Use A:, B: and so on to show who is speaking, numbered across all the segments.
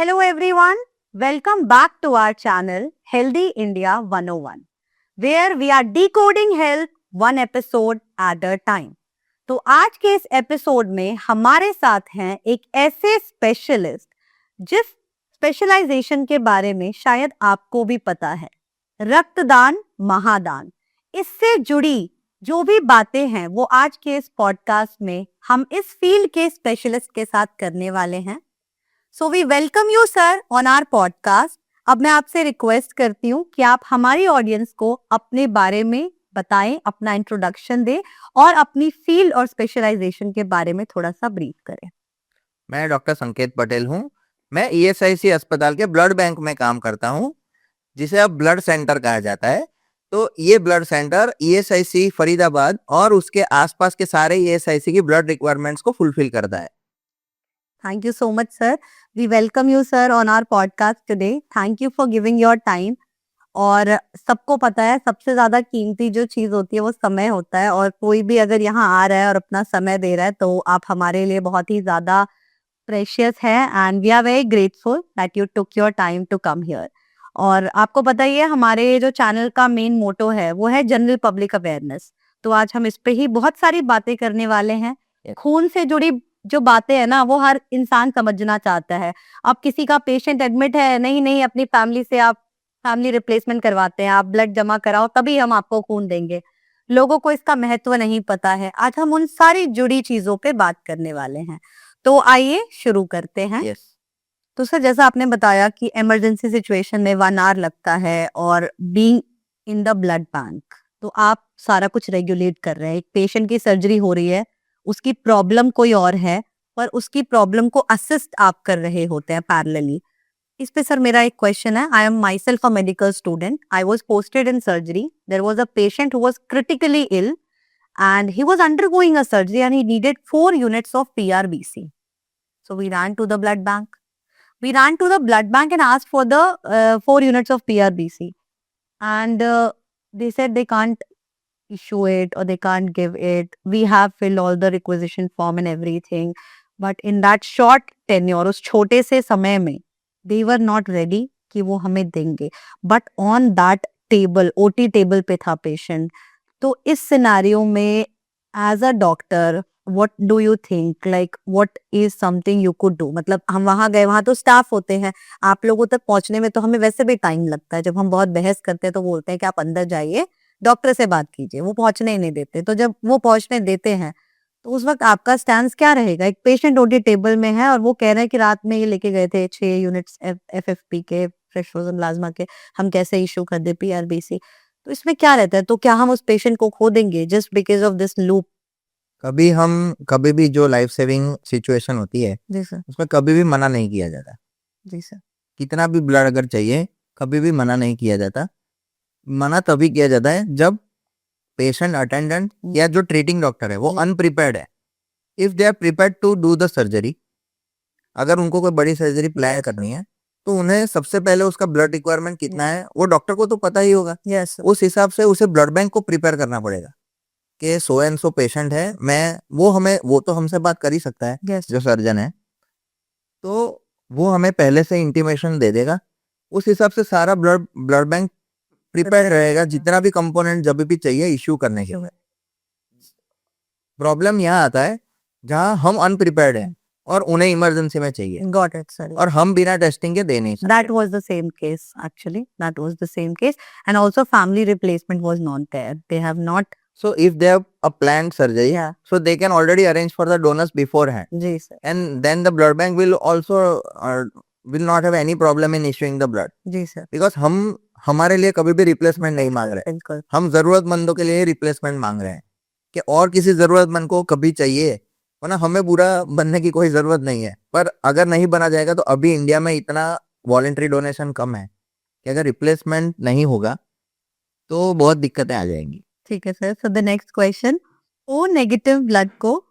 A: Hello everyone, welcome back to our channel Healthy India 101, where we are decoding health one episode at a time. तो आज के इस episode में हमारे साथ हैं एक ऐसे स्पेशलिस्ट जिस स्पेशलाइजेशन के बारे में शायद आपको भी पता है, रक्तदान महादान। इससे जुड़ी जो भी बातें हैं वो आज के इस पॉडकास्ट में हम इस फील्ड के स्पेशलिस्ट के साथ करने वाले हैं। So we welcome you sir on our podcast. अब मैं आपसे रिक्वेस्ट करती हूँ कि आप हमारी ऑडियंस को अपने बारे में बताएं, अपना इंट्रोडक्शन दें और अपनी फील्ड और स्पेशलाइजेशन के बारे में थोड़ा सा ब्रीफ करें।
B: मैं डॉक्टर संकेत पटेल हूँ। मैं ईएसआईसी अस्पताल के ब्लड बैंक में काम करता हूँ, जिसे अब ब्लड सेंटर कहा जाता है। तो ये ब्लड सेंटर ईएसआईसी फरीदाबाद और उसके आसपास के सारे ईएसआईसी की ब्लड रिक्वायरमेंट्स को फुलफिल करता है।
A: Thank you so much sir. We welcome you sir on our podcast today. Thank you for giving your time. और सबको पता है सबसे ज्यादा कीमती जो चीज होती है वो समय होता है, और कोई भी अगर यहाँ आ रहा है और अपना समय दे रहा है तो आप हमारे लिए बहुत ही ज्यादा प्रेशियस है and we are very grateful that you took your time to come here. और आपको पता ही है हमारे जो चैनल का मेन मोटो है वो है जनरल पब्लिक अवेयरनेस। तो आज हम इस पे ही बहुत सारी बातें करने वाले हैं। खून से जुड़ी जो बातें है ना वो हर इंसान समझना चाहता है। अब किसी का पेशेंट एडमिट है, नहीं अपनी फैमिली से आप फैमिली रिप्लेसमेंट करवाते हैं, आप ब्लड जमा कराओ तभी हम आपको खून देंगे। लोगों को इसका महत्व नहीं पता है। आज हम उन सारी जुड़ी चीजों पे बात करने वाले हैं। तो आइए शुरू करते हैं।
B: yes.
A: तो सर जैसा आपने बताया कि इमरजेंसी सिचुएशन में 1 आवर लगता है और being in the blood bank, तो आप सारा कुछ रेगुलेट कर रहे हैं। एक पेशेंट की सर्जरी हो रही है, उसकी प्रॉब्लम कोई और है, पर उसकी प्रॉब्लम को असिस्ट आप कर रहे होते हैं पैरेलली। इस पे सर मेरा एक क्वेश्चन है। I am myself a medical student. I was posted in surgery. There was a patient who was critically ill and he was undergoing a surgery and he needed 4 units of PRBC. So we ran to the blood bank. We ran to the blood bank and asked for the 4 units of PRBC. And they said they can't issue it or they can't give it. We have filled all the requisition form and everything. But in that short tenure, उस छोटे से समय में, they were not ready कि वो हमें देंगे. But on that table, OT table पे था पेशेंट। तो इस सिनेरियो में as a doctor what do you think, like what is something you could do? मतलब हम वहां गए, वहां तो स्टाफ होते हैं, आप लोगों तक पहुंचने में तो हमें वैसे भी टाइम लगता है। जब हम बहुत बहस करते हैं तो बोलते हैं कि आप अंदर जाइए, डॉक्टर से बात कीजिए, वो पहुंचने ही नहीं देते। तो जब वो पहुंचने देते हैं तो उस वक्त आपका स्टैंड क्या रहेगा? एक पेशेंट ओटी टेबल में है और वो कह रहे हैं कि रात में ये लेके गए थे 6 यूनिट्स एफएफपी के, फ्रेश फ्रोजन प्लाज्मा के, हम कैसे इशू कर दे पीआरबीसी? तो इसमें क्या रहता है? तो क्या हम उस पेशेंट को खो देंगे just because of this loop?
B: कभी भी जो लाइफ सेविंग सिचुएशन होती है
A: जी सर।
B: उसमें कभी भी मना नहीं किया जाता।
A: जी सर।
B: कितना भी ब्लड अगर चाहिए कभी भी मना नहीं किया जाता। मना तभी किया जाता है जब पेशेंट अटेंडेंट या जो ट्रीटिंग डॉक्टर है वो अनप्रिपेयर्ड है। If they are prepared to do the surgery, अगर उनको कोई बड़ी सर्जरी प्लान करनी है तो उन्हें सबसे पहले उसका ब्लड रिक्वायरमेंट कितना है वो डॉक्टर को तो पता ही होगा।
A: यस।
B: उस हिसाब से उसे ब्लड बैंक को प्रिपेयर करना पड़ेगा कि सो एंड सो पेशेंट है, मैं वो तो हमसे बात कर ही सकता है।
A: Yes.
B: जो सर्जन है तो वो हमें पहले से इंटीमेशन दे देगा। उस हिसाब से सारा ब्लड बैंक प्रिपेयर रहेगा, जितना भी कंपोनेंट जब भी चाहिए इश्यू करने के लिए। प्रॉब्लम यहाँ आता है जहाँ हम अनप्रिपेयर्ड हैं और उन्हें इमरजेंसी में चाहिए।
A: Got it, sir.
B: और हम बिना टेस्टिंग के दे नहीं सकते।
A: That was the same case, actually. That was the same case. And also family replacement was not there. They have not.
B: So if they have a planned surgery,
A: Yeah.
B: so they can already arrange for the donors beforehand.
A: Ji sir.
B: And then the blood bank will also will not have any problem in issuing the blood.
A: Ji sir.
B: Because हम हमारे लिए कभी भी replacement नहीं मांग रहे,
A: बिल्कुल।
B: हम जरूरतमंदों के लिए रिप्लेसमेंट मांग रहे हैं कि और किसी जरूरतमंद को कभी चाहिए, वरना हमें बुरा बनने की कोई जरूरत नहीं है। पर अगर नहीं बना जाएगा तो अभी इंडिया में इतना वॉलेंट्री डोनेशन कम है कि अगर रिप्लेसमेंट नहीं होगा तो बहुत दिक्कतें आ जाएंगी।
A: ठीक है sir. So the next question, O negative blood को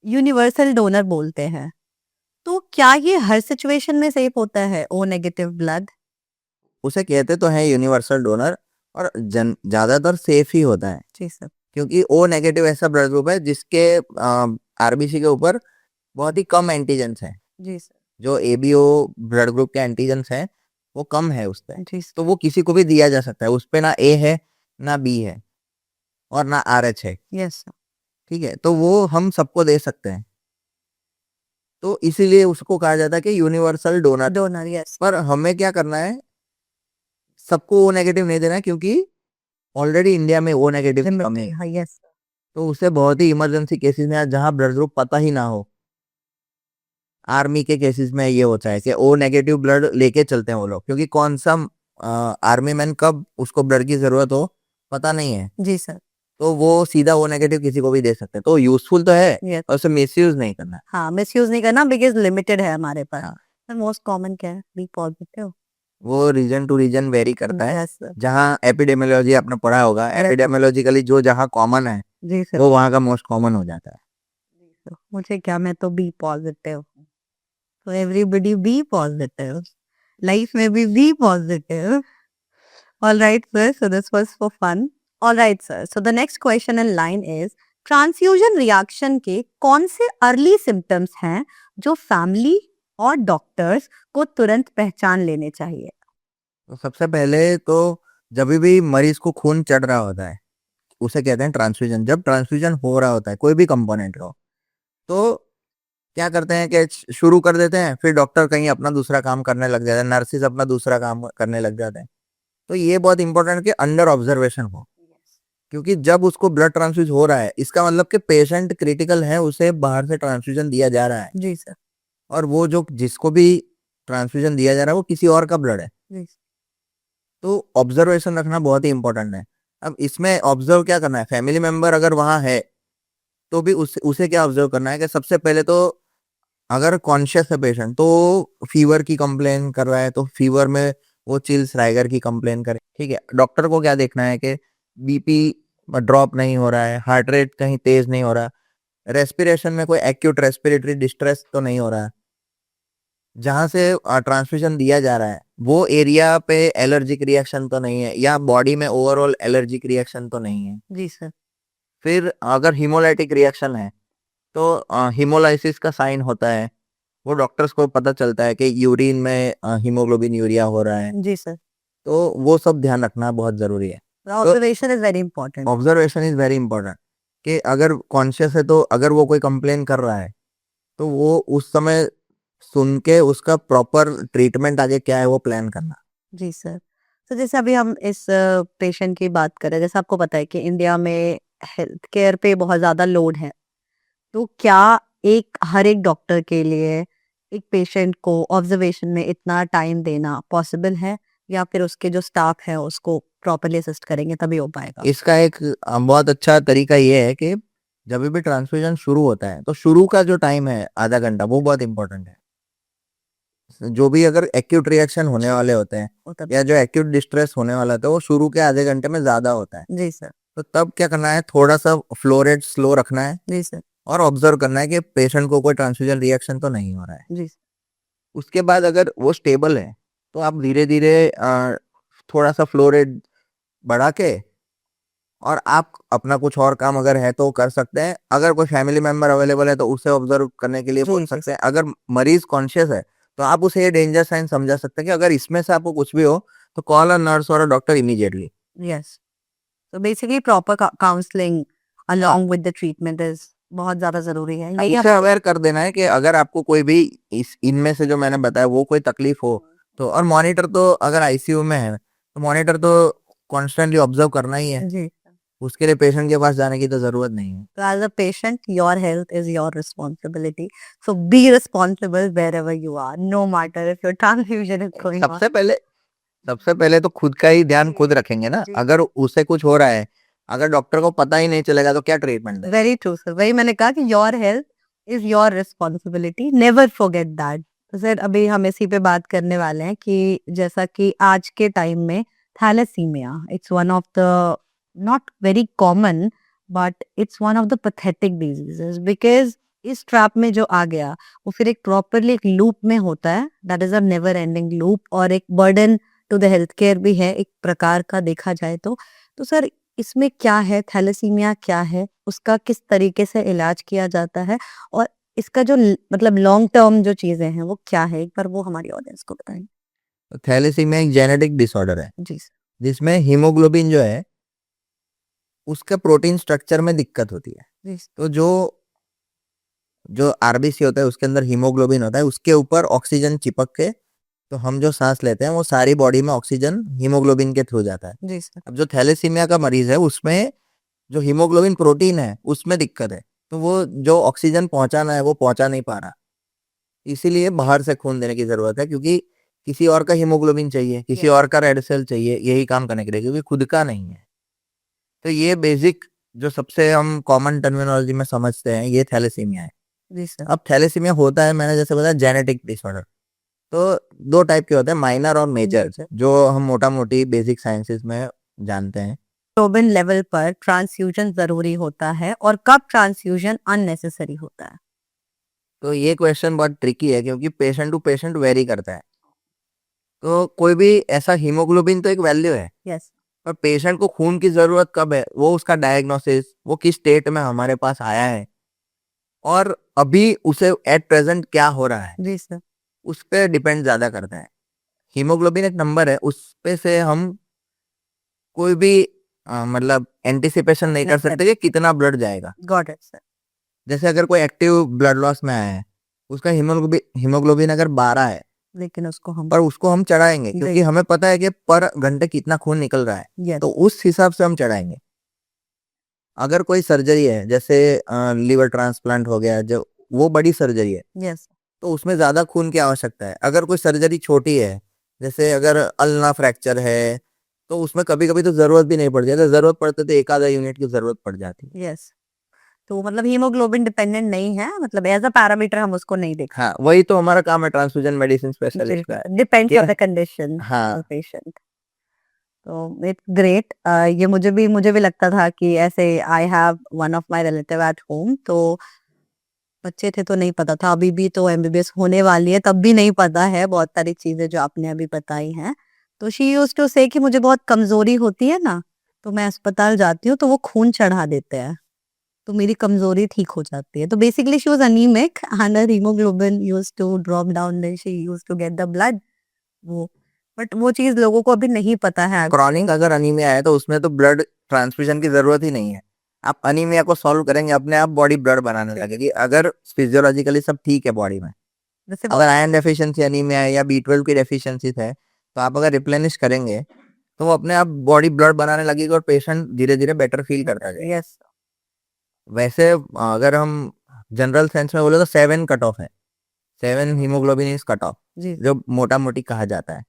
A: यूनिवर्सल डोनर बोलते हैं, तो क्या ये हर सिचुएशन में सेफ होता है ओ नेगेटिव ब्लड?
B: उसे कहते तो है यूनिवर्सल डोनर और ज्यादातर सेफ ही होता है।
A: जी सर।
B: क्योंकि ओ नेगेटिव ऐसा ब्लड ग्रुप है जिसके आरबीसी के ऊपर बहुत ही कम एंटीजेंस हैं।
A: जी सर।
B: जो एबीओ ब्लड ग्रुप के एंटीजन्स हैं वो कम है उस पे,
A: जी सर।
B: तो वो किसी को भी दिया जा सकता है। उस पे ना ए है ना बी है और ना आरएच है,
A: यस सर।
B: ठीक है, तो वो हम सबको दे सकते हैं। तो इसीलिए उसको कहा जाता है कि यूनिवर्सल डोनर।
A: Donor, yes.
B: पर हमें क्या करना है, सबको ओ नेगेटिव नहीं देना है, क्योंकि ऑलरेडी इंडिया में ओ नेगेटिव कम है।
A: लिमिटेड, हाँ, यस।
B: तो उसे बहुत ही इमरजेंसी केसेस में जहाँ ब्लड ग्रुप पता ही ना हो, आर्मी के केसेस में ये होता है कि ओ नेगेटिव ब्लड लेके चलते हैं वो लोग, क्योंकि कौन सा आर्मी मैन कब उसको ब्लड की जरूरत हो पता नहीं है,
A: जी सर।
B: तो वो सीधा ओ नेगेटिव किसी को भी दे सकते हैं। तो यूजफुल तो है,
A: यस।
B: और उसे मिसयूज नहीं करना है।
A: हाँ, मिसयूज नहीं करना, बिकॉज लिमिटेड है हमारे पास।
B: हाँ,
A: सर मोस्ट कॉमन क्या है? B positive.
B: वो रीजन टू रीजन वेरी करता है।
A: Yes sir.
B: जहाँ एपिडेमियोलॉजी आपने पढ़ा होगा,
A: Yes.
B: एपिडेमियोलॉजिकली जो जहाँ कॉमन है
A: जी सर।
B: वो वहाँ का मोस्ट कॉमन हो जाता है।
A: जी सर। मुझे क्या, मैं तो बी पॉजिटिव, तो एवरीबडी बी पॉजिटिव, लाइफ में भी positive. All right, sir. So this was for fun. All right, sir. So the next question in line is transfusion reaction के कौन से अर्ली सिम्टम्स हैं जो फैमिली और डॉक्टर्स को तुरंत पहचान लेने चाहिए?
B: तो सबसे पहले तो जब भी मरीज को खून चढ़ रहा होता है उसे कहते हैं ट्रांसफ्यूजन। जब ट्रांसफ्यूजन हो रहा होता है कोई भी कंपोनेंट का हो, तो क्या करते हैं कि शुरू कर देते हैं, फिर डॉक्टर कहीं अपना दूसरा काम करने लग जाते हैं, नर्सिस अपना दूसरा काम करने लग जाते हैं। तो ये बहुत इंपॉर्टेंट है कि अंडर ऑब्जर्वेशन हो, क्योंकि जब उसको ब्लड ट्रांसफ्यूज हो रहा है इसका मतलब कि पेशेंट क्रिटिकल है, उसे बाहर से ट्रांसफ्यूजन दिया जा रहा है,
A: जी सर।
B: और वो जो जिसको भी ट्रांसफ्यूजन दिया जा रहा है वो किसी और का ब्लड है।
A: जी
B: तो ऑब्जर्वेशन रखना बहुत ही इंपॉर्टेंट है। अब इसमें ऑब्जर्व क्या करना है, फैमिली मेंबर अगर वहां है तो भी उसे क्या ऑब्जर्व करना है कि सबसे पहले तो अगर कॉन्शियस है पेशेंट तो फीवर की कंप्लेन कर रहा है तो फीवर में वो चिल्स राइगर की कंप्लेन करे, ठीक है। डॉक्टर को क्या देखना है कि बीपी ड्रॉप नहीं हो रहा है, हार्ट रेट कहीं तेज नहीं हो रहा, रेस्पिरेशन में कोई एक्यूट रेस्पिरेटरी डिस्ट्रेस तो नहीं हो रहा, जहां से ट्रांसफ्यूजन दिया जा रहा है वो एरिया पे एलर्जिक रिएक्शन तो नहीं है, या बॉडी में ओवरऑल एलर्जिक रिएक्शन तो नहीं है।
A: जी सर।
B: फिर अगर हीमोलाइटिक रिएक्शन है तो हीमोलाइसिस का साइन होता है, वो डॉक्टर्स को पता चलता है कि यूरिन में हीमोग्लोबिन यूरिया हो रहा है,
A: जी सर।
B: तो वो सब ध्यान रखना बहुत जरूरी है। तो
A: observation is very important.
B: Observation is very important कि अगर कॉन्शियस है तो अगर वो कोई कंप्लेन कर रहा है तो वो उस समय सुन के उसका प्रॉपर ट्रीटमेंट आगे क्या है वो प्लान करना।
A: जी सर। तो जैसे अभी हम इस पेशेंट की बात करें, जैसे आपको पता है कि इंडिया में हेल्थ केयर पे बहुत ज्यादा लोड है, तो क्या एक हर एक डॉक्टर के लिए एक पेशेंट को ऑब्जर्वेशन में इतना टाइम देना पॉसिबल है, या फिर उसके जो स्टाफ है उसको प्रॉपरली असिस्ट करेंगे तभी हो पाएगा?
B: इसका एक बहुत अच्छा तरीका ये है कि जब भी ट्रांसफ्यूजन शुरू होता है तो शुरू का जो टाइम है आधा घंटा वो बहुत इंपॉर्टेंट है। जो भी अगर एक्यूट रिएक्शन होने वाले होते हैं
A: वो तब।
B: या जो एक्यूट डिस्ट्रेस होने वाला होता है वो शुरू के आधे घंटे में ज्यादा होता है।
A: जी सर।
B: तो तब क्या करना है, थोड़ा सा फ्लो रेट स्लो रखना है
A: जी सर।
B: और ऑब्जर्व करना है कि पेशेंट को कोई ट्रांसफ्यूजन रिएक्शन तो नहीं हो रहा है।
A: जी
B: उसके बाद अगर वो स्टेबल है तो आप धीरे धीरे थोड़ा सा फ्लो रेट बढ़ा के और आप अपना कुछ और काम अगर है तो कर सकते हैं। अगर कोई फैमिली मेंबर अवेलेबल है तो उसे ऑब्जर्व करने के लिए बोल सकते हैं। अगर मरीज कॉन्शियस है तो आप उसे ये डेंजर साइन समझा सकते हैं कि अगर इसमें से आपको कुछ भी हो तो कॉल अ नर्स और अ डॉक्टर इमीडिएटली।
A: यस। तो basically proper counselling along with the treatment is बहुत ज्यादा जरूरी है। यही
B: उसे अवेयर कर देना है कि अगर आपको कोई भी इस इनमें से जो मैंने बताया वो कोई तकलीफ हो तो, और मॉनिटर तो अगर आईसीयू में है तो मॉनिटर तो कॉन्स्टेंटली ऑब्जर्व करना ही है,
A: जी।
B: उसके लिए पेशेंट के पास जाने की तो जरूरत नहीं है।
A: So as a patient, your health is your responsibility. So be responsible wherever you are, no matter if your transfusion is going on.
B: सबसे पहले तो खुद का ही ध्यान खुद
A: जी,
B: रखेंगे ना।
A: जी।
B: अगर उसे कुछ हो रहा है, अगर डॉक्टर को पता ही नहीं चलेगा तो क्या ट्रीटमेंट दें।
A: Very true, sir. वही मैंने कहा कि your health is your responsibility. Never forget that. तो सर अभी हम इसी पे बात करने वाले हैं कि जैसा कि आज के टाइम में thalassaemia, it's one of the not very common but it's one of the pathetic diseases because इस ट्रैप में जो आ गया वो फिर एक प्रॉपरली एक लूप में होता है, that is a never ending loop, और एक burden to the health care भी है एक प्रकार का देखा जाए तो सर इसमें क्या है, थैलेसीमिया क्या है, उसका किस तरीके से इलाज किया जाता है, और इसका जो मतलब लॉन्ग टर्म जो चीजें हैं वो क्या है, एक बार वो हमारी ऑडियंस को बताएं।
B: थैलेसीमिया एक जेनेटिक डिसऑर्डर है
A: जी सर।
B: जिसमें हीमोग्लोबिन जो है उसका प्रोटीन स्ट्रक्चर में दिक्कत होती है।
A: जी सर।
B: तो जो जो आरबीसी होता है उसके अंदर हीमोग्लोबिन होता है, उसके ऊपर ऑक्सीजन चिपक के तो हम जो सांस लेते हैं वो सारी बॉडी में ऑक्सीजन हीमोग्लोबिन के थ्रू जाता है।
A: जी सर।
B: अब जो थैलेसीमिया का मरीज है उसमें जो हीमोग्लोबिन प्रोटीन है उसमें दिक्कत है, तो वो जो ऑक्सीजन पहुंचाना है वो पहुंचा नहीं पा रहा, इसीलिए बाहर से खून देने की जरूरत है, क्योंकि किसी और का हीमोग्लोबिन चाहिए, किसी
A: Yes.
B: और का रेड सेल चाहिए यही काम करने के लिए, क्योंकि खुद का नहीं है। तो ये बेसिक जो सबसे हम कॉमन टर्मिनोलॉजी में समझते हैं ये थैलेसीमिया है।
A: जी सर।
B: अब थैलेसीमिया होता है, मैंने जैसे बताया, जेनेटिक डिसऑर्डर। तो दो टाइप के होते हैं, माइनर और मेजर, जो हम मोटा मोटी बेसिक साइंसेस में जानते हैं।
A: हीमोग्लोबिन लेवल पर ट्रांसफ्यूजन जरूरी होता है और कब ट्रांसफ्यूजन अननेसेसरी होता है?
B: तो ये क्वेश्चन बहुत ट्रिकी है क्योंकि पेशेंट टू पेशेंट वेरी करता है। तो कोई भी ऐसा, हीमोग्लोबिन तो एक वैल्यू है,
A: यस।
B: पर पेशेंट को खून की जरूरत कब है, वो उसका डायग्नोसिस, वो किस स्टेट में हमारे पास आया है और अभी उसे एट प्रेजेंट क्या हो रहा है,
A: जी सर।
B: उस पे डिपेंड ज्यादा करता है। हीमोग्लोबिन एक नंबर है, उस पे से हम कोई भी मतलब एंटिसिपेशन नहीं कर सकते कि कितना ब्लड जाएगा।
A: Got it sir.
B: जैसे अगर कोई एक्टिव ब्लड लॉस में आया है, उसका हीमोग्लोबिन अगर 12 है,
A: लेकिन उसको हम
B: पर उसको हम चढ़ाएंगे क्योंकि हमें पता है कि पर घंटे कितना खून निकल रहा है,
A: यस।
B: तो उस हिसाब से हम चढ़ाएंगे। अगर कोई सर्जरी है, जैसे लीवर ट्रांसप्लांट हो गया, जो वो बड़ी सर्जरी है,
A: यस।
B: तो उसमें ज्यादा खून की आवश्यकता है। अगर कोई सर्जरी छोटी है, जैसे अगर अल्ना फ्रैक्चर है, तो उसमें कभी कभी तो जरूरत भी नहीं पड़ती है, तो जरूरत पड़ते तो एक आधा यूनिट की जरूरत पड़ जाती है।
A: यस। तो मतलब हीमोग्लोबिन डिपेंडेंट नहीं है, मतलब एज अ पैरामीटर हम उसको नहीं देखते।
B: हाँ, वही तो हमारा काम है ट्रांसफ्यूजन मेडिसिन स्पेशलिस्ट का,
A: डिपेंड्स
B: कि
A: ऑन द कंडीशन
B: हाँ
A: ऑफ पेशेंट। तो इट्स ग्रेट। ये मुझे भी लगता था कि ऐसे I have one of my relative at home, तो बच्चे थे तो नहीं पता था, अभी भी तो एमबीबीएस होने वाली है तब भी नहीं पता है बहुत सारी चीजें जो आपने अभी बताई हैं। तो शी यूज्ड टू से कि मुझे बहुत कमजोरी होती है ना, तो मैं अस्पताल जाती हूँ तो वो खून चढ़ा देते हैं, तो मेरी कमजोरी ठीक हो जाती है। तो basically she was anaemic and her haemoglobin used to drop down, then she used to get the blood. वो बट वो चीज लोगों को अभी नहीं पता है।
B: क्रॉनिक अगर अनीमिया है तो उसमें तो ब्लड ट्रांसफ्यूजन की जरूरत ही नहीं है। आप अनीमिया को सॉल्व करेंगे, अपने आप बॉडी ब्लड बनाने लगेगी, अगर फिजियोलॉजिकली सब ठीक है बॉडी में।
A: जैसे
B: अगर आयरन डेफिशिएंसी अनीमिया है या B12 की डेफिशिएंसी है, तो आप अगर रिप्लेनिश करेंगे तो वो अपने आप बॉडी ब्लड बनाने लगेगी और पेशेंट धीरे धीरे बेटर फील करता जाएगा।
A: यस।
B: वैसे अगर हम जनरल सेंस में बोले तो 7 कट ऑफ है, 7 हीमोग्लोबिन इज कट ऑफ,
A: जी।
B: जो मोटा मोटी कहा जाता है,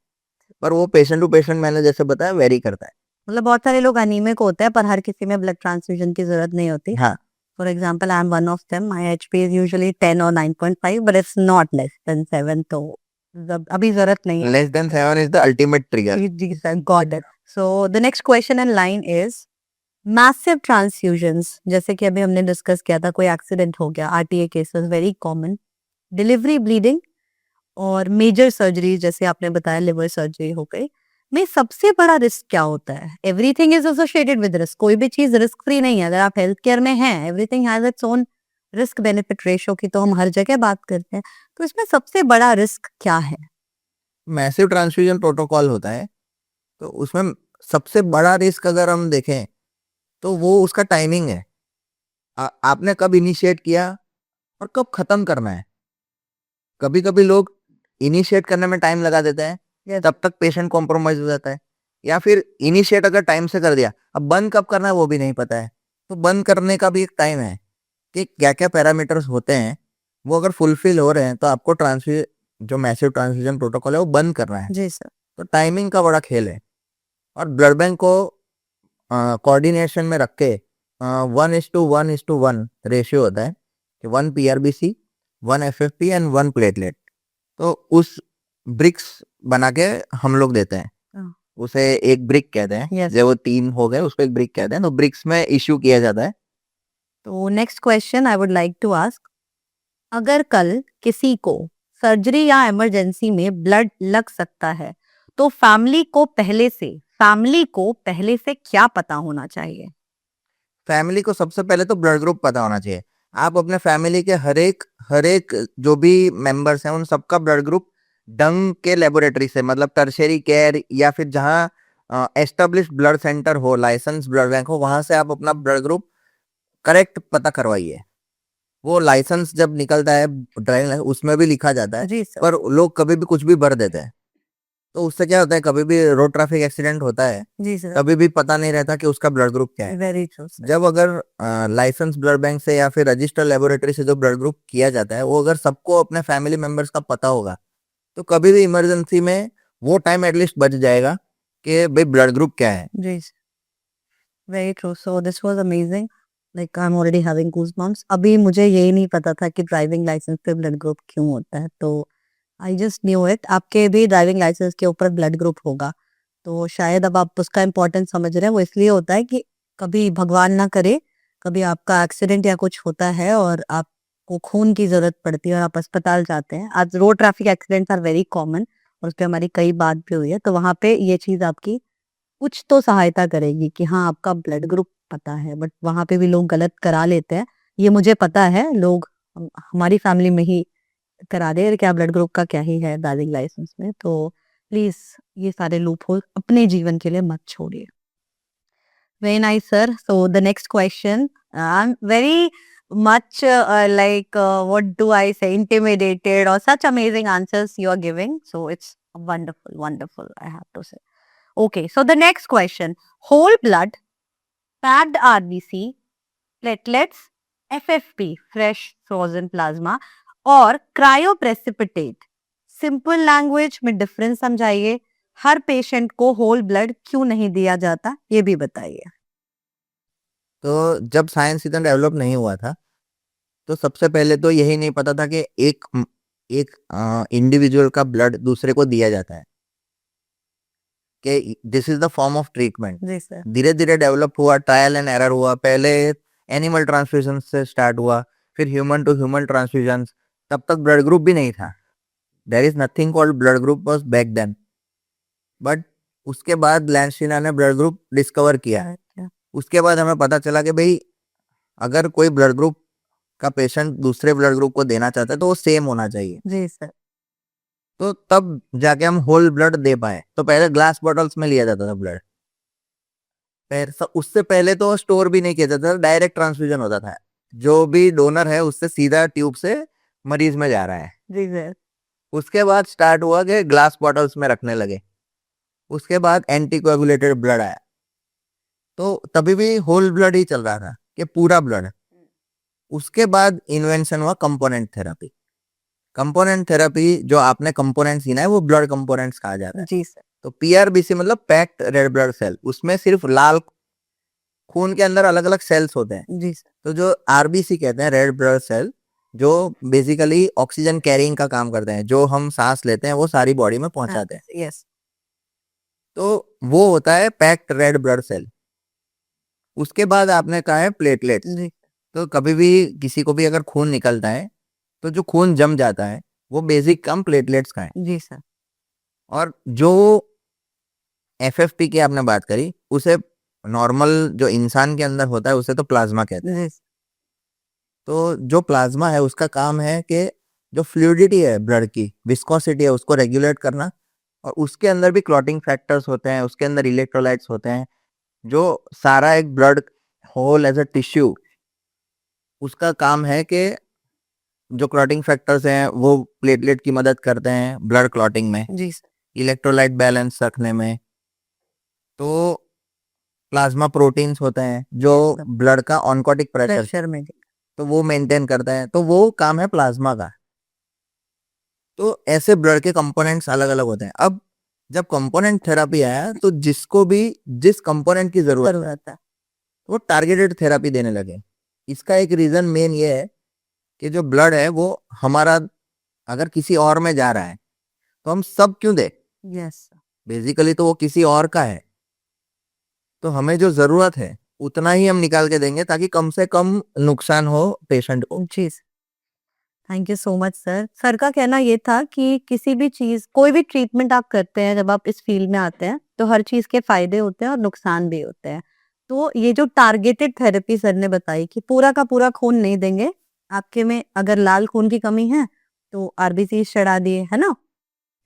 B: पर वो पेशेंट टू पेशेंट मैंने जैसे बताया वेरी करता है।
A: मतलब बहुत सारे लोग अनीमिक होते हैं पर हर किसी में ब्लड ट्रांसफ्यूजन की जरूरत नहीं होती।
B: हाँ,
A: for example I am one of them, my HP is usually 10 और 9.5 but it's not less than 7, तो अभी जरूरत नहीं है।
B: Less than 7 is the ultimate trigger.
A: जी sir, got it. So the next question in line is massive transfusions, जैसे कि अभी हमने डिस्कस किया था, कोई एक्सीडेंट हो गया, RTA cases very common, delivery bleeding और मेजर सर्जरी जैसे आपने बताया लिवर सर्जरी हो गई, में सबसे बड़ा रिस्क क्या होता है? Everything is associated with risk, कोई भी चीज रिस्क फ्री नहीं है। अगर आप हेल्थ केयर में हैं, everything has its own risk benefit ratio की तो हम हर जगह बात करते हैं, तो इसमें सबसे बड़ा रिस्क क्या है?
B: मैसिव ट्रांसफ्यूजन प्रोटोकॉल होता है, तो उसमें सबसे बड़ा रिस्क अगर हम देखें तो वो उसका टाइमिंग है। आपने कब इनिशिएट किया और कब खत्म करना है। कभी कभी लोग इनिशिएट करने में टाइम लगा देते हैं,
A: Yes.
B: तब तक पेशेंट कॉम्प्रोमाइज हो जाता है, या फिर इनिशिएट अगर टाइम से कर दिया, अब बंद कब करना है वो भी नहीं पता है। तो बंद करने का भी एक टाइम है कि क्या क्या पैरामीटर्स होते हैं, वो अगर फुलफिल हो रहे हैं तो आपको ट्रांसफ्यू जो मैसिव ट्रांसफ्यूजन प्रोटोकॉल है वो बंद करना है।
A: जी सर।
B: तो टाइमिंग का बड़ा खेल है, और ब्लड बैंक को कोऑर्डिनेशन में रख के 1:1:1 रेशियो होता है कि 1 PRBC, 1 FFP एंड 1 प्लेटलेट। तो उस ब्रिक्स बना के हम लोग देते हैं,
A: हाँ।
B: उसे एक ब्रिक कहते हैं।
A: Yes.
B: जब वो 3 हो गए उसको एक ब्रिक कहते हैं, तो ब्रिक्स में इश्यू किया जाता है।
A: तो next question I would like to ask, अगर कल किसी को सर्जरी या इमरजेंसी में ब्लड लग सकता है तो फैमिली को पहले से क्या पता होना चाहिए?
B: फैमिली को सबसे पहले तो ब्लड ग्रुप पता होना चाहिए। आप अपने फैमिली के हर एक जो भी मेंबर्स हैं उन सबका ब्लड ग्रुप ढंग के लेबोरेटरी से, मतलब टर्शियरी केयर या फिर जहाँ एस्टेब्लिश ब्लड सेंटर हो, लाइसेंस ब्लड बैंक हो, वहां से आप अपना ब्लड ग्रुप करेक्ट पता करवाइए। वो लाइसेंस जब निकलता है ड्राइविंग उसमें भी लिखा जाता है,
A: जी सर।
B: पर लोग कभी भी कुछ भी भर देते हैं, तो उससे क्या होता है, कभी भी रोड ट्रैफिक एक्सीडेंट होता है,
A: जी सर।
B: कभी भी पता नहीं रहता कि उसका ब्लड ग्रुप क्या है।
A: Very true sir.
B: जब अगर लाइसेंस ब्लड बैंक से या फिर रजिस्टर्ड लेबोरेटरी से जो ब्लड ग्रुप किया जाता है, वो अगर सबको अपने फैमिली मेंबर्स का पता होगा, तो कभी भी इमरजेंसी में वो टाइम एटलीस्ट बच जाएगा कि भाई ब्लड ग्रुप क्या है।
A: जी sir. Very true. So this was amazing. Like I am already having goosebumps. अभी मुझे यही नहीं पता था कि ड्राइविंग लाइसेंस पे ब्लड ग्रुप क्यों होता है, तो आई जस्ट न्यू इट। आपके भी ड्राइविंग लाइसेंस के ऊपर ब्लड ग्रुप होगा, तो शायद अब आप उसका इम्पोर्टेंस समझ रहे हैं। वो इसलिए होता है कि कभी भगवान ना करे, कभी आपका एक्सीडेंट या कुछ होता है और आपको खून की ज़रूरत पड़ती है और आप अस्पताल जाते हैं। आज road traffic accidents are very common और उस पे हमारी कई बात भी हुई है, तो वहाँ पे ये चीज़ आपकी कुछ तो सहायता करेगी कि हाँ, आपका ब्लड ग्रुप पता है। बट वहाँ पे भी लोग गलत करा लेते हैं। ये मुझे पता है, लोग हमारी फैमिली में ही करा दे क्या ब्लड ग्रुप का क्या ही है ड्राइविंग लाइसेंस में। तो प्लीज ये सारे लूप होल अपने जीवन के लिए मत छोड़िए। Very nice sir. So the next question, I am very much like what do I say, intimidated, or such amazing answers you are giving, so it's wonderful, I have to say. Okay, so the next question: whole blood, packed RBC, platelets, FFP, fresh frozen plasma, और cryoprecipitate, simple language में difference समझाइए। हर patient को whole blood क्यों नहीं दिया जाता, ये भी बताइए।
B: तो जब साइंस इतना डेवलप नहीं हुआ था, तो सबसे पहले तो यही नहीं पता था कि एक एक इंडिविजुअल का ब्लड दूसरे को दिया जाता है, कि this is the form of treatment.
A: जी सर।
B: धीरे धीरे डेवलप हुआ, ट्रायल एंड एरर हुआ। पहले एनिमल ट्रांसफ्यूजन से स्टार्ट हुआ, फिर ह्यूमन टू ह्यूमन ट्रांसफ्यूजन। तब तक ब्लड ग्रुप भी नहीं था। There is nothing called blood group was back then. But उसके बाद लैंडस्टीनर ने ब्लड ग्रुप डिस्कवर किया है। उसके बाद हमें पता चला कि भाई अगर कोई ब्लड ग्रुप का पेशेंट दूसरे ब्लड ग्रुप को देना चाहता है तो वो सेम होना चाहिए।
A: जी सर।
B: तो तब जाके हम होल ब्लड दे पाए। तो पहले ग्लास बॉटल्स में लिया जाता था ब्लड, उससे पहले तो स्टोर भी नहीं किया जाता था, डायरेक्ट ट्रांसफ्यूजन होता था। जो भी डोनर है उससे सीधा ट्यूब से मरीज में जा रहा है।
A: जी सर।
B: उसके बाद स्टार्ट हुआ कि ग्लास बॉटल्स में रखने लगे। उसके बाद एंटीकोएगुलेटेड ब्लड आया, तो तभी भी होल ब्लड ही चल रहा था कि पूरा ब्लड। उसके बाद इन्वेंशन हुआ कंपोनेंट थेरेपी। कंपोनेंट थेरेपी जो आपने कंपोनेंट्स गिना है वो ब्लड कंपोनेंट्स कहा जाता है।
A: जी सर।
B: तो पीआरबीसी मतलब पैक्ड रेड ब्लड सेल, उसमें सिर्फ लाल खून के अंदर अलग अलग सेल्स होते हैं।
A: जी सर।
B: तो जो आरबीसी कहते हैं, रेड ब्लड सेल, जो बेसिकली ऑक्सीजन कैरिंग का काम करते हैं, जो हम सांस लेते हैं वो सारी बॉडी में पहुंचाते हैं।
A: यस।
B: तो वो होता है पैक्ड रेड ब्लड सेल। उसके बाद आपने कहा है प्लेटलेट्स।
A: जी।
B: तो कभी भी किसी को भी अगर खून निकलता है तो जो खून जम जाता है वो बेसिक काम प्लेटलेट्स का है।
A: जी सर।
B: और जो एफएफपी की आपने बात करी, उसे नॉर्मल जो इंसान के अंदर होता है उसे तो प्लाज्मा कहते हैं।
A: जी सर।
B: तो जो प्लाज्मा है उसका काम है कि जो फ्लूइडिटी है ब्लड की, विस्कोसिटी है, उसको रेगुलेट करना। और उसके अंदर भी क्लॉटिंग फैक्टर्स होते हैं, उसके अंदर इलेक्ट्रोलाइट्स होते हैं। जो सारा एक blood whole as a tissue, उसका काम है कि जो क्लॉटिंग फैक्टर्स हैं वो प्लेटलेट की मदद करते हैं ब्लड क्लॉटिंग में,
A: जी सर।
B: इलेक्ट्रोलाइट बैलेंस रखने में। तो प्लाज्मा प्रोटीन्स होते हैं जो ब्लड का ऑनकोटिक प्रेशर
A: में।
B: तो वो मेंटेन करता है, तो वो काम है प्लाज्मा का। तो ऐसे ब्लड के कंपोनेंट्स अलग अलग होते हैं। अब जब कंपोनेंट थेरेपी आया तो जिसको भी जिस कंपोनेंट की जरूरत है वो टारगेटेड थेरेपी देने लगे। इसका एक रीजन मेन ये है कि जो ब्लड है वो हमारा अगर किसी और में जा रहा है तो हम सब क्यों दे।
A: यस।
B: बेसिकली तो वो किसी और का है, तो हमें जो जरूरत है उतना ही हम निकाल के देंगे ताकि कम से कम नुकसान हो पेशेंट को।
A: जी। Thank you so much sir. Sir का कहना ये था कि किसी भी चीज, कोई भी ट्रीटमेंट आप करते हैं, जब आप इस फील्ड में आते हैं तो हर चीज के फायदे होते हैं और नुकसान भी होते हैं। तो ये जो टारगेटेड थेरेपी सर ने बताई कि पूरा का पूरा खून नहीं देंगे, आपके में अगर लाल खून की कमी है तो आरबीसी चढ़ा दिए, है ना?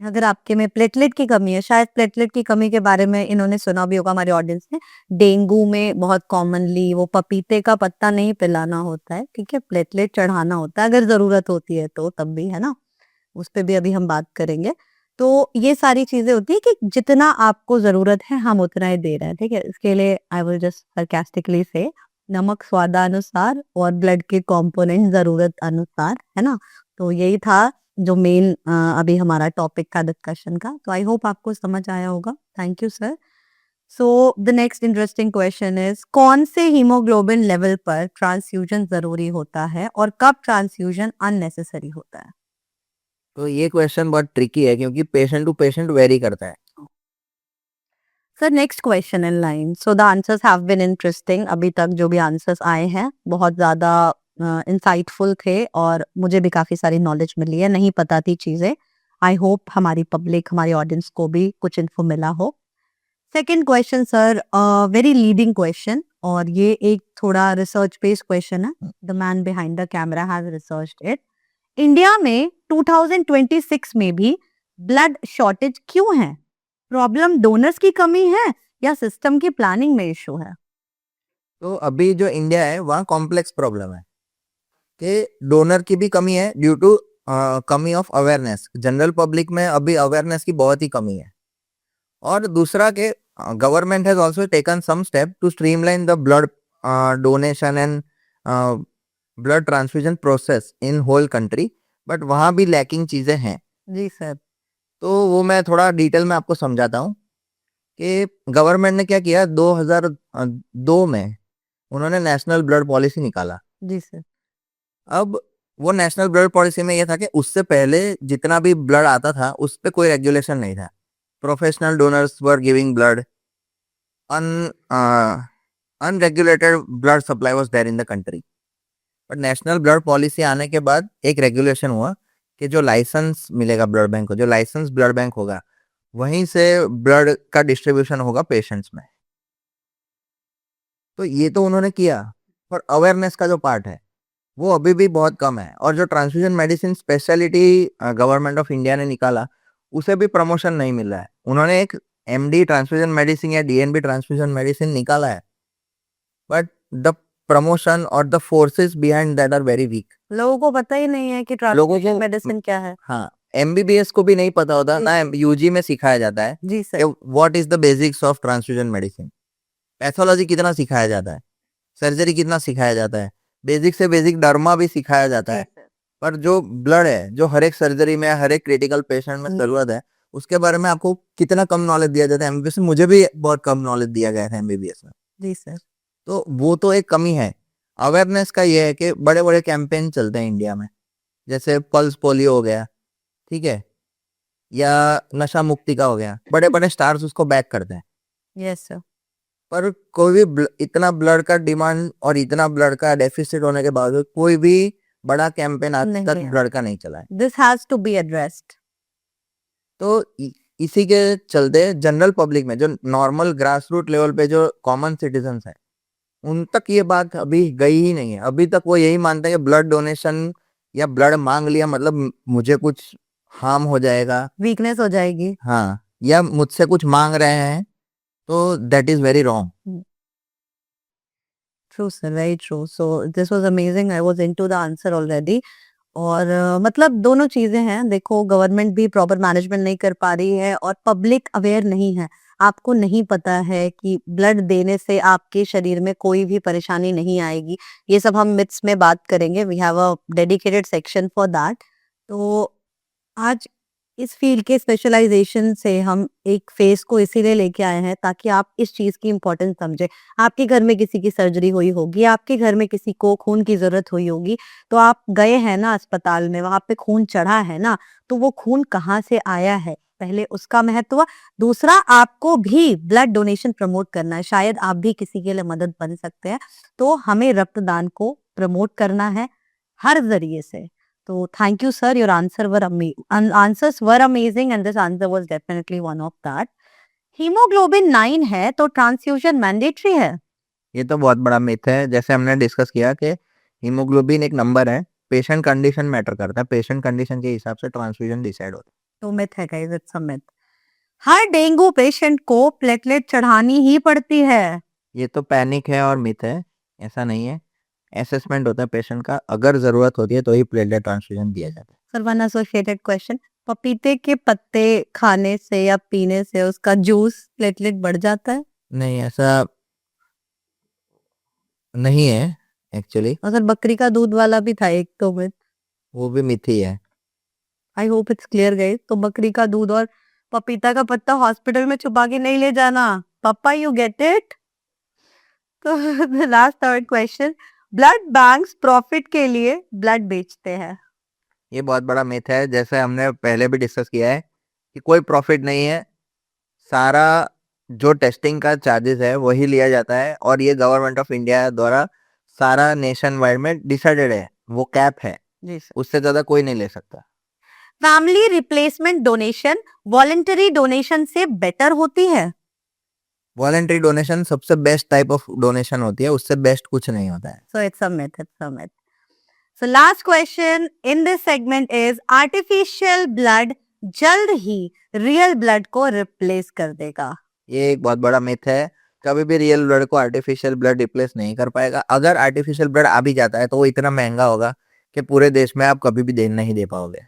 A: अगर आपके में प्लेटलेट की कमी है, शायद प्लेटलेट की कमी के बारे में इन्होंने सुना भी होगा हमारे ऑडियंस ने। डेंगू में बहुत कॉमनली वो पपीते का पत्ता नहीं पिलाना होता है, ठीक है? प्लेटलेट चढ़ाना होता है अगर ज़रूरत होती है तो तब भी, है ना? उस पे भी अभी हम बात करेंगे। तो ये सारी चीज़ें होती हैं कि जितना आपको ज़रूरत है हम उतना ही दे रहे हैं, ठीक है? इसके लिए आई विल जस्ट sarcastically से नमक स्वादानुसार और ब्लड के कंपोनेंट ज़रूरत अनुसार, है ना? तो यही था जो मेन अभी हमारा टॉपिक था डिस्कशन का। तो आई होप आपको समझ आया होगा। Thank you sir. So the next interesting question is कौन से हीमोग्लोबिन लेवल पर ट्रांसफ्यूजन ज़रूरी होता है और कब ट्रांसफ्यूजन अननेसेसरी होता है?
B: तो ये क्वेश्चन बहुत ट्रिकी है क्योंकि पेशेंट टू पेशेंट वेरी करता है।
A: Sir next question in line. So the answers have been interesting. अभी तक जो भी आंसर्स आए हैं बहुत ज़्यादा इंसाइटफुल थे और मुझे भी काफ़ी सारी नॉलेज मिली है, नहीं पता थी चीज़ें। आई होप हमारी पब्लिक, हमारी ऑडियंस को भी कुछ इन्फो मिला हो। Second question sir, very leading question और ये एक थोड़ा रिसर्च बेस्ड क्वेश्चन है। The man behind the camera has researched it. India में 2026 में भी ब्लड शॉर्टेज क्यों है? प्रॉब्लम डोनर्स की कमी है या सिस्टम की प्लानिंग में इशू है?
B: तो अभी जो इंडिया है वहाँ कॉम्प्लेक्स प्रॉब्लम है कि डोनर की भी कमी है ड्यू टू कमी ऑफ अवेयरनेस। जनरल पब्लिक में अभी अवेयरनेस की बहुत ही कमी है। और दूसरा के government has also taken some step to streamline the blood donation and blood transfusion process in whole country, but वहाँ भी लैकिंग चीज़ें हैं।
A: जी सर।
B: तो वो मैं थोड़ा डिटेल में आपको समझाता हूँ कि गवर्नमेंट ने क्या किया। 2002 में उन्होंने नेशनल ब्लड पॉलिसी निकाला।
A: जी सर।
B: अब वो नेशनल ब्लड पॉलिसी में ये था कि उससे पहले जितना भी ब्लड आता था उस पे कोई रेगुलेशन नहीं था। Professional donors were giving blood, unregulated blood supply was there in the country. But national blood policy आने के बाद एक रेगुलेशन हुआ कि जो लाइसेंस मिलेगा ब्लड बैंक को, जो लाइसेंस ब्लड बैंक होगा, वहीं से ब्लड का डिस्ट्रीब्यूशन होगा पेशेंट्स में। तो ये तो उन्होंने किया, पर अवेयरनेस का जो पार्ट है वो अभी भी बहुत कम है। और जो transfusion medicine speciality government of India ने निकाला, उसे भी प्रमोशन नहीं मिल रहा है। उन्होंने एक एमडी ट्रांसफ्यूजन मेडिसिन या डीएनबी ट्रांसफ्यूजन मेडिसिन निकाला है, बट द प्रमोशन और the forces behind that are very weak.
A: लोगों को पता ही नहीं है कि
B: लोगों
A: ट्रांसफ्यूजन
B: को
A: मेडिसिन क्या है।
B: हाँ, एमबीबीएस को भी नहीं पता होता
A: जी
B: ना, यूजी में सिखाया जाता है
A: जी
B: कि
A: sir.
B: What is the basics of transfusion medicine. Pathology कितना सिखाया जाता है, सर्जरी कितना सिखाया जाता है, बेसिक से बेसिक डर्मा भी सिखाया जाता है।
A: जी सर।
B: पर जो ब्लड है, जो हर एक सर्जरी में, हर एक क्रिटिकल पेशेंट में जरूरत है, उसके बारे में आपको कितना कम नॉलेज दिया जाता है एमबीबीएस में। मुझे भी बहुत कम नॉलेज दिया गया था एमबीबीएस में।
A: जी सर।
B: तो वो तो एक कमी है। अवेयरनेस का ये है कि बड़े बड़े कैंपेन चलते हैं इंडिया में, जैसे पल्स पोलियो हो गया, ठीक है, या नशा मुक्ति का हो गया। बड़े बड़े स्टार्स उसको बैक करते हैं,
A: यस सर।
B: पर कोई भी इतना ब्लड का डिमांड और इतना ब्लड का डेफिसिट होने के बावजूद कोई भी बड़ा कैंपेन आज
A: नहीं
B: तक
A: है।
B: ब्लड का नहीं चला है।
A: This has to be addressed.
B: तो इसी के चलते जनरल पब्लिक में, जो नॉर्मल ग्रास रूट लेवल पे जो कॉमन सिटीजन है, उन तक ये बात अभी गई ही नहीं है। अभी तक वो यही मानते हैं कि ब्लड डोनेशन या ब्लड मांग लिया मतलब मुझे कुछ हार्म हो जाएगा,
A: वीकनेस हो जाएगी।
B: हाँ, या मुझसे कुछ मांग रहे हैं, तो that is very wrong.
A: True sir, very true. So this was amazing, I was into the answer already. और मतलब दोनों चीजें हैं। देखो गवर्नमेंट भी प्रॉपर मैनेजमेंट नहीं कर पा रही है और पब्लिक अवेयर नहीं है। आपको नहीं पता है कि ब्लड देने से आपके शरीर में कोई भी परेशानी नहीं आएगी। ये सब हम मिथ्स में बात करेंगे। We have a dedicated section for that. तो आज इस फील्ड के स्पेशलाइजेशन से हम एक फेस को इसीलिए लेके आए हैं ताकि आप इस चीज की इम्पोर्टेंस समझे। आपके घर में किसी की सर्जरी हुई होगी, आपके घर में किसी को खून की जरूरत हुई होगी, तो आप गए हैं ना अस्पताल में, वहां पे खून चढ़ा है ना, तो वो खून कहाँ से आया है, पहले उसका महत्व। दूसरा, आपको भी ब्लड डोनेशन प्रमोट करना है, शायद आप भी किसी के लिए मदद बन सकते हैं। तो हमें रक्तदान को प्रमोट करना है हर जरिए से। तो thank you sir, your answers were amazing and this answer was definitely one of that. Haemoglobin 9 है तो ट्रांसफ्यूजन मैंडेटरी है?
B: ये तो बहुत बड़ा मिथ है। जैसे हमने डिस्कस किया कि हीमोग्लोबिन एक नंबर है, पेशेंट कंडीशन मैटर करता है, पेशेंट कंडीशन के हिसाब से ट्रांसफ्यूजन डिसाइड होता
A: तो मिथ है guys, it's a myth. Her dengue patient को प्लेटलेट चढ़ानी ही पड़ती है।
B: है। ये तो पैनिक है और मिथ है, ऐसा नहीं है। असेसमेंट होता है पेशेंट का, अगर जरूरत होती है तो ही प्लेटलेट ट्रांसफ्यूजन दिया जाता है।
A: सर वन एसोसिएटेड क्वेश्चन, पपीते के पत्ते खाने से या पीने से उसका जूस प्लेटलेट बढ़ जाता है?
B: नहीं, ऐसा नहीं है एक्चुअली,
A: और सर बकरी का दूध वाला भी था एक तो मिथ,
B: वो भी मिथ ही है।
A: I hope it's clear guys. तो बकरी का दूध और पपीता का पत्ता हॉस्पिटल में छुपा के नहीं ले जाना, पापा यू गेट इट। तो last third question, blood banks profit के लिए ब्लड बेचते हैं।
B: ये बहुत बड़ा मिथ है, जैसे हमने पहले भी डिस्कस किया है कि कोई प्रॉफिट नहीं है, सारा जो टेस्टिंग का चार्जेस है वही लिया जाता है, और ये गवर्नमेंट ऑफ इंडिया द्वारा सारा नेशन वाइड में डिसाइडेड है, वो कैप है,
A: जी सर।
B: उससे ज्यादा कोई नहीं ले सकता।
A: Family replacement donation voluntary donation से बेटर होती है?
B: वॉलंटरी डोनेशन सबसे बेस्ट टाइप ऑफ डोनेशन होती है, उससे बेस्ट कुछ नहीं होता है।
A: So it's a myth, it's a myth. So last question in this segment is artificial blood जल्द ही रियल ब्लड को रिप्लेस कर देगा?
B: ये एक बहुत बड़ा मिथ है, कभी भी रियल ब्लड को आर्टिफिशियल ब्लड रिप्लेस नहीं कर पाएगा। अगर आर्टिफिशियल ब्लड आ भी जाता है तो वो इतना महंगा होगा कि पूरे देश में आप कभी भी नहीं दे पाओगे।